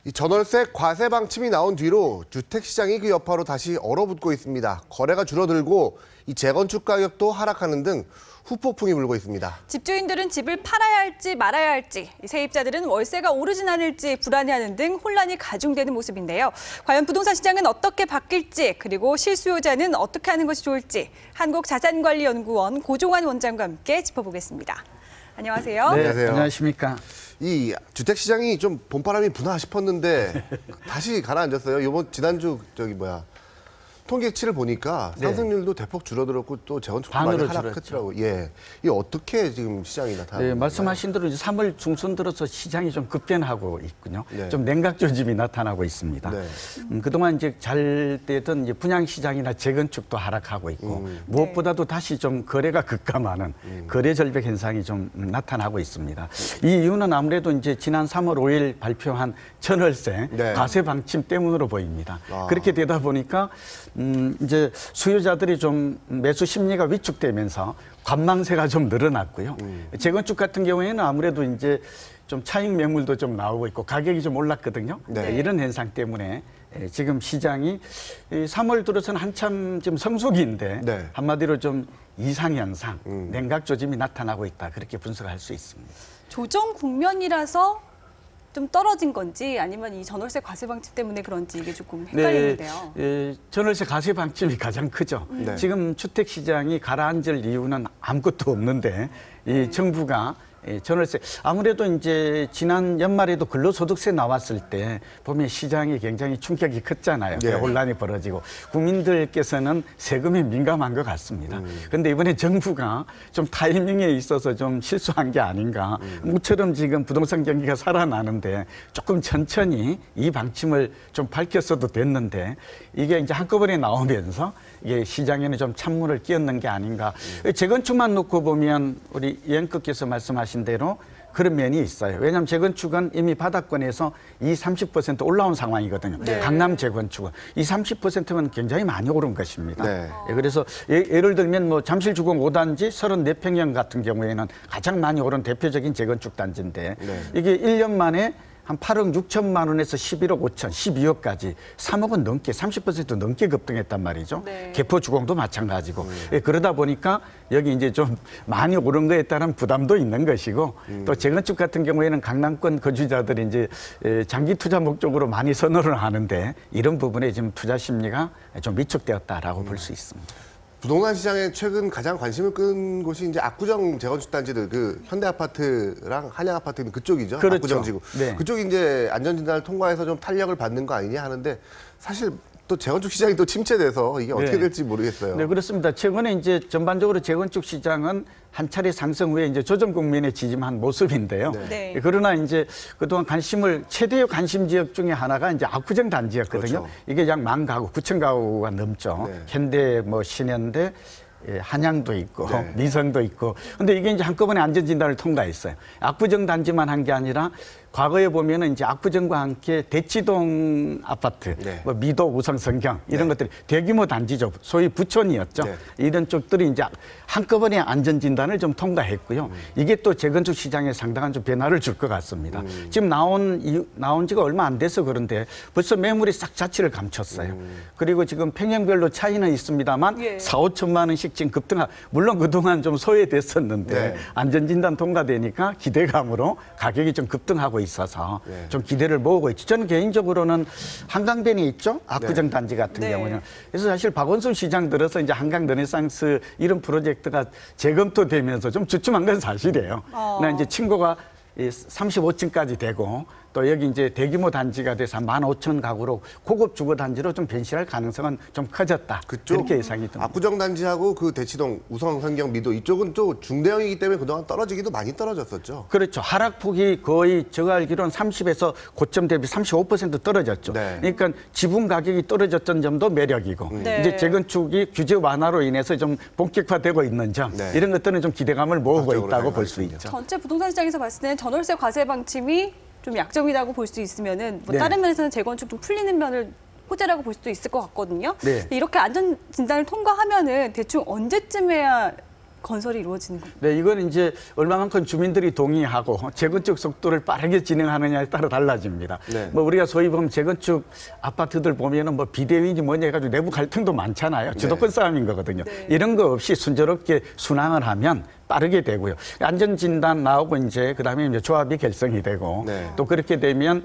이 전월세 과세 방침이 나온 뒤로 주택 시장이 그 여파로 다시 얼어붙고 있습니다. 거래가 줄어들고 이 재건축 가격도 하락하는 등 후폭풍이 불고 있습니다. 집주인들은 집을 팔아야 할지 말아야 할지, 세입자들은 월세가 오르진 않을지 불안해하는 등 혼란이 가중되는 모습인데요. 과연 부동산 시장은 어떻게 바뀔지, 그리고 실수요자는 어떻게 하는 것이 좋을지 한국자산관리연구원 고종환 원장과 함께 짚어보겠습니다. 안녕하세요. 네, 안녕하세요. 안녕하십니까. 이 주택 시장이 좀 봄바람이 부나 싶었는데 다시 가라앉았어요. 지난주 통계치를 보니까 상승률도 대폭 줄어들었고 또 재건축도 많이 하락했더라고요. 예, 이 어떻게 지금 시장이 나타나고 네, 말씀하신 대로 이제 3월 중순 들어서 시장이 좀 급변하고 있군요. 네. 좀 냉각 조짐이 나타나고 있습니다. 네. 그동안 이제 잘 되던 이제 분양 시장이나 재건축도 하락하고 있고 무엇보다도 다시 좀 거래가 급감하는 거래 절벽 현상이 좀 나타나고 있습니다. 이 이유는 아무래도 이제 지난 3월 5일 발표한 전월세 과세 방침 때문으로 보입니다. 그렇게 되다 보니까 이제 수요자들이 좀 매수 심리가 위축되면서 관망세가 좀 늘어났고요. 재건축 같은 경우에는 아무래도 이제 좀 차익 매물도 좀 나오고 있고 가격이 좀 올랐거든요. 이런 현상 때문에 지금 시장이 3월 들어서는 한참 지금 성수기인데 한마디로 좀 이상현상, 냉각 조짐이 나타나고 있다. 그렇게 분석할 수 있습니다. 조정 국면이라서 좀 떨어진 건지 아니면 이 전월세 과세 방침 때문에 그런지 이게 조금 헷갈리는데요. 전월세 과세 방침이 가장 크죠. 지금 주택 시장이 가라앉을 이유는 아무것도 없는데 이 정부가 전월세 아무래도 이제 지난 연말에도 근로소득세 나왔을 때 보면 시장이 굉장히 충격이 컸잖아요. 혼란이 벌어지고 국민들께서는 세금에 민감한 것 같습니다. 그런데 이번에 정부가 좀 타이밍에 있어서 좀 실수한 게 아닌가. 모처럼 지금 부동산 경기가 살아나는데 조금 천천히 이 방침을 좀 밝혔어도 됐는데 이게 이제 한꺼번에 나오면서 이게 시장에는 좀 찬물을 끼얹는 게 아닌가. 재건축만 놓고 보면 우리 앵커께서 말씀하신 대로 그런 면이 있어요. 왜냐하면 재건축은 이미 바닥권에서 30% 올라온 상황이거든요. 강남 재건축은 30%면 굉장히 많이 오른 것입니다. 그래서 예를 들면 뭐 잠실주공 5단지 34평형 같은 경우에는 가장 많이 오른 대표적인 재건축 단지인데 이게 1년 만에 한 8억 6천만 원에서 11억 5천, 12억까지 3억은 넘게 30% 넘게 급등했단 말이죠. 개포주공도 마찬가지고 그러다 보니까 여기 이제 좀 많이 오른 거에 따른 부담도 있는 것이고 또 재건축 같은 경우에는 강남권 거주자들이 이제 장기 투자 목적으로 많이 선호를 하는데 이런 부분에 지금 투자 심리가 좀 위축되었다라고 볼 수 있습니다. 부동산 시장에 최근 가장 관심을 끈 곳이 이제 압구정 재건축 단지들, 그 현대아파트랑 한양아파트는 그쪽이죠. 그렇죠. 압구정지구. 그쪽이 이제 안전진단을 통과해서 좀 탄력을 받는 거 아니냐 하는데 사실 또 재건축 시장이 또 침체돼서 이게 어떻게 될지 모르겠어요. 네, 그렇습니다. 최근에 이제 전반적으로 재건축 시장은 한 차례 상승 후에 이제 조정 국면에 지짐한 모습인데요. 그러나 이제 그동안 최대의 관심 지역 중에 하나가 이제 압구정 단지였거든요. 이게 약 10,000가구, 9,000가구가 넘죠. 현대, 신현대, 한양도 있고 미성도 있고. 근데 이게 이제 한꺼번에 안전진단을 통과했어요. 압구정 단지만 한 게 아니라 과거에 보면은 이제 압구정과 함께 대치동 아파트, 미도, 우성, 성경 이런 것들이 대규모 단지죠. 소위 부촌이었죠. 이런 쪽들이 이제 한꺼번에 안전진단을 좀 통과했고요. 이게 또 재건축 시장에 상당한 좀 변화를 줄 것 같습니다. 지금 나온 지가 얼마 안 돼서 그런데 벌써 매물이 싹 자취를 감췄어요. 그리고 지금 평형별로 차이는 있습니다만 4, 5천만 원씩 지금 물론 그동안 좀 소외됐었는데 안전진단 통과되니까 기대감으로 가격이 좀 급등하고 있어서 좀 기대를 모으고 있죠. 저는 개인적으로는 한강변에 있죠. 압구정 단지 같은 경우는. 그래서 사실 박원순 시장 들어서 이제 한강 르네상스 이런 프로젝트가 재검토되면서 좀 주춤한 건 사실이에요. 나 이제 층고가 35층까지 되고 또 여기 이제 대규모 단지가 돼서 한 15,000가구로 고급 주거 단지로 좀 변실할 가능성은 좀 커졌다. 그렇게 예상이 듭니다. 압구정 단지하고 그 대치동, 우성, 성경, 미도 이쪽은 또 중대형이기 때문에 그동안 떨어지기도 많이 떨어졌었죠. 그렇죠. 하락폭이 거의 제가 알기로는 30에서 고점 대비 35% 떨어졌죠. 그러니까 지분 가격이 떨어졌던 점도 매력이고 이제 재건축이 규제 완화로 인해서 좀 본격화되고 있는 점 이런 것들은 좀 기대감을 모으고 있다고 볼 수 있죠. 전체 부동산 시장에서 봤을 때는 전월세 과세 방침이 좀 약점이라고 볼 수 있으면은 다른 면에서는 재건축 좀 풀리는 면을 호재라고 볼 수도 있을 것 같거든요. 이렇게 안전 진단을 통과하면은 대충 언제쯤에야 건설이 이루어지는 겁니다. 네, 이건 이제 얼마만큼 주민들이 동의하고 재건축 속도를 빠르게 진행하느냐에 따라 달라집니다. 네. 뭐 우리가 소위 보면 재건축 아파트들 보면은 뭐 비대위인지 뭐냐 해가지고 내부 갈등도 많잖아요. 주도권 싸움인 거거든요. 네. 이런 거 없이 순조롭게 순항을 하면 빠르게 되고요. 안전 진단 나오고 이제 그다음에 이제 조합이 결성이 되고 네. 또 그렇게 되면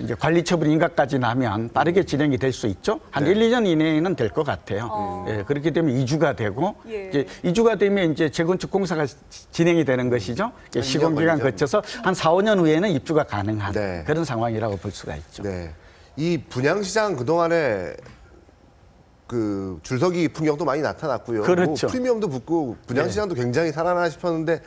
이제 관리 처분 인가까지 나면 빠르게 진행이 될 수 있죠. 한 네. 1, 2년 이내에는 될 것 같아요. 예, 그렇게 되면 이주가 되고 예. 이제 이주가 되면 이제 재건축 공사가 진행이 되는 것이죠. 시공 기간 거쳐서 한 4, 5년 후에는 입주가 가능한 네. 그런 상황이라고 볼 수가 있죠. 네. 이 분양시장 그동안에 그 줄서기 풍경도 많이 나타났고요. 그렇죠. 뭐 프리미엄도 붙고 분양시장도 굉장히 살아나 싶었는데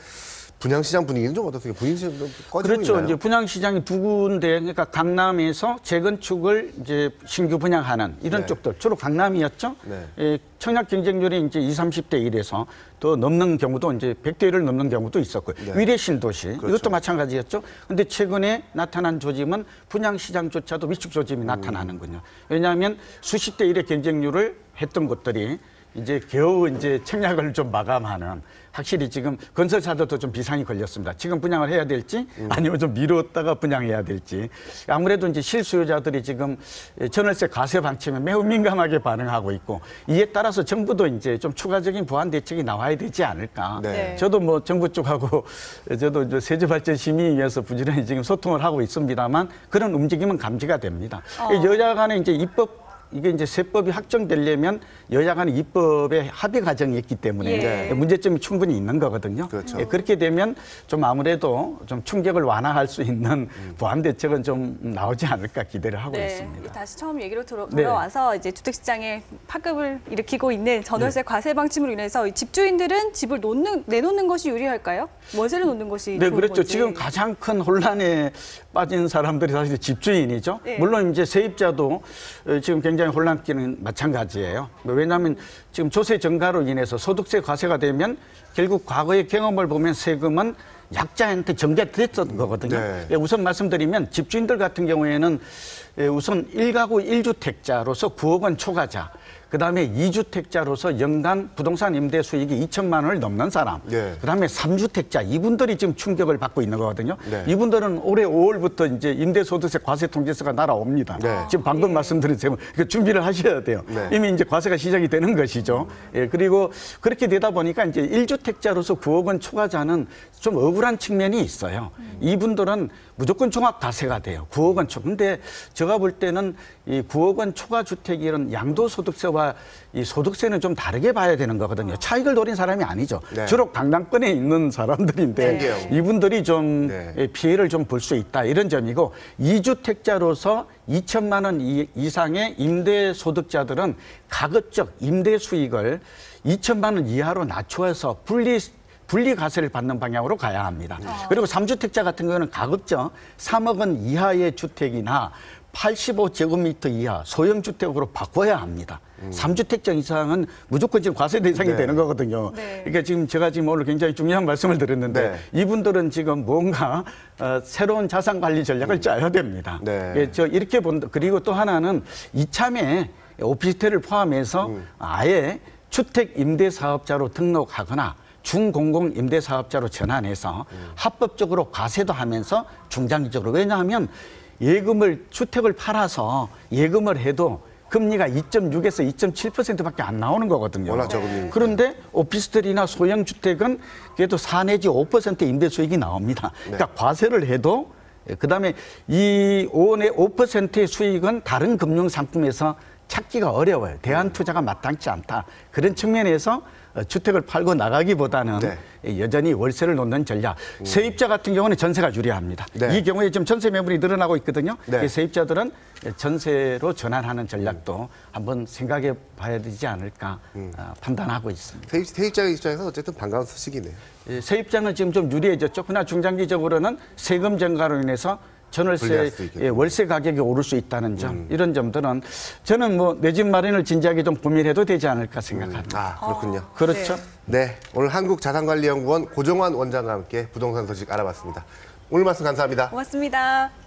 분양시장 분위기는 좀 어떻습니까? 분위기는 좀 꺼지고 그렇죠. 있나요? 이제 분양시장이 두 군데, 그러니까 강남에서 재건축을 이제 신규 분양하는 이런 네. 쪽들, 주로 강남이었죠. 네. 예, 청약 경쟁률이 이제 20, 30대 1에서 더 넘는 경우도 이제 100대 1을 넘는 경우도 있었고요. 네. 위례 신도시, 그렇죠. 이것도 마찬가지였죠. 근데 최근에 나타난 조짐은 분양시장조차도 위축 조짐이 나타나는군요. 왜냐하면 수십 대 1의 경쟁률을 했던 곳들이 이제 겨우 이제 청약을 좀 마감하는, 확실히 지금 건설사들도 좀 비상이 걸렸습니다. 지금 분양을 해야 될지 아니면 좀 미뤘다가 분양해야 될지. 아무래도 이제 실수요자들이 지금 전월세 과세 방침에 매우 민감하게 반응하고 있고, 이에 따라서 정부도 이제 좀 추가적인 보완 대책이 나와야 되지 않을까. 네. 저도 뭐 정부 쪽하고 저도 이제 세제발전심의위에서 부지런히 지금 소통을 하고 있습니다만 그런 움직임은 감지가 됩니다. 여야 간에 이제 이게 이제 세법이 확정되려면 여야 간의 입법의 합의 과정이 있기 때문에 예. 문제점이 충분히 있는 거거든요. 그렇죠. 예, 그렇게 되면 좀 아무래도 좀 충격을 완화할 수 있는 보완 대책은 좀 나오지 않을까 기대를 하고 네, 있습니다. 다시 처음 얘기로 돌아와서 이제 주택시장에 파급을 일으키고 있는 전월세 과세 방침으로 인해서 이 집주인들은 집을 내놓는 것이 유리할까요? 월세를 놓는 것이 네, 좋은 그렇죠. 건지. 지금 가장 큰 혼란에 빠진 사람들이 사실 집주인이죠. 네. 물론 이제 세입자도 지금 굉장히 혼란기는 마찬가지예요. 왜냐하면 지금 조세 증가로 인해서 소득세 과세가 되면 결국 과거의 경험을 보면 세금은 약자한테 전개됐던 거거든요. 네. 예, 우선 말씀드리면 집주인들 같은 경우에는 우선 1가구 1주택자로서 9억 원 초과자, 그다음에 2주택자로서 연간 부동산 임대 수익이 2천만 원을 넘는 사람, 네. 그다음에 3주택자, 이분들이 지금 충격을 받고 있는 거거든요. 네. 이분들은 올해 5월부터 이제 임대소득세 과세 통지서가 날아옵니다. 네. 지금 방금 말씀드린 제목 준비를 하셔야 돼요. 네. 이미 이제 과세가 시작이 되는 것이죠. 예, 그리고 그렇게 되다 보니까 이제 1주택자로서 9억 원 초과자는 좀 억울한 측면이 있어요. 이분들은 무조건 종합 과세가 돼요. 9억 원 초. 근데 제가 볼 때는 이 9억 원 초과 주택이 이런 양도소득세와 이 소득세는 좀 다르게 봐야 되는 거거든요. 차익을 노린 사람이 아니죠. 네. 주로 강남권에 있는 사람들인데 네. 이분들이 좀 네. 피해를 좀 볼 수 있다, 이런 점이고, 2주택자로서 2천만 원 이상의 임대 소득자들은 가급적 임대 수익을 2천만 원 이하로 낮추어서 분리 과세를 받는 방향으로 가야 합니다. 그리고 3주택자 같은 경우는 가급적 3억 원 이하의 주택이나 85제곱미터 이하 소형주택으로 바꿔야 합니다. 3주택자 이상은 무조건 지금 과세 대상이 네. 되는 거거든요. 네. 그러니까 지금 제가 지금 오늘 굉장히 중요한 말씀을 드렸는데, 네. 이분들은 지금 뭔가 새로운 자산 관리 전략을 짜야 됩니다. 네. 예, 저 이렇게 본다. 그리고 또 하나는 이참에 오피스텔을 포함해서 아예 주택 임대 사업자로 등록하거나 중공공 임대사업자로 전환해서 합법적으로 과세도 하면서 중장기적으로, 왜냐하면 주택을 팔아서 예금을 해도 금리가 2.6에서 2.7%밖에 안 나오는 거거든요. 워낙 적으니까. 그런데 오피스텔이나 소형주택은 그래도 4 내지 5% 임대 수익이 나옵니다. 그러니까 과세를 해도, 그다음에 이 5%의 수익은 다른 금융 상품에서 찾기가 어려워요. 대안 투자가 마땅치 않다. 그런 측면에서 주택을 팔고 나가기보다는 네. 여전히 월세를 놓는 전략. 세입자 같은 경우는 전세가 유리합니다. 네. 이 경우에 지금 전세 매물이 늘어나고 있거든요. 네. 세입자들은 전세로 전환하는 전략도 한번 생각해 봐야 되지 않을까 판단하고 있습니다. 세입자 입장에서 어쨌든 반가운 소식이네요. 세입자는 지금 좀 유리해졌죠. 그러나 중장기적으로는 세금 증가로 인해서 불리할 전월세, 수 있겠군요. 월세 가격이 오를 수 있다는 점, 이런 점들은 저는 뭐 내 집 마련을 진지하게 좀 고민해도 되지 않을까 생각합니다. 아, 그렇군요. 그렇죠. 네, 오늘 한국자산관리연구원 고종환 원장과 함께 부동산 소식 알아봤습니다. 오늘 말씀 감사합니다. 고맙습니다.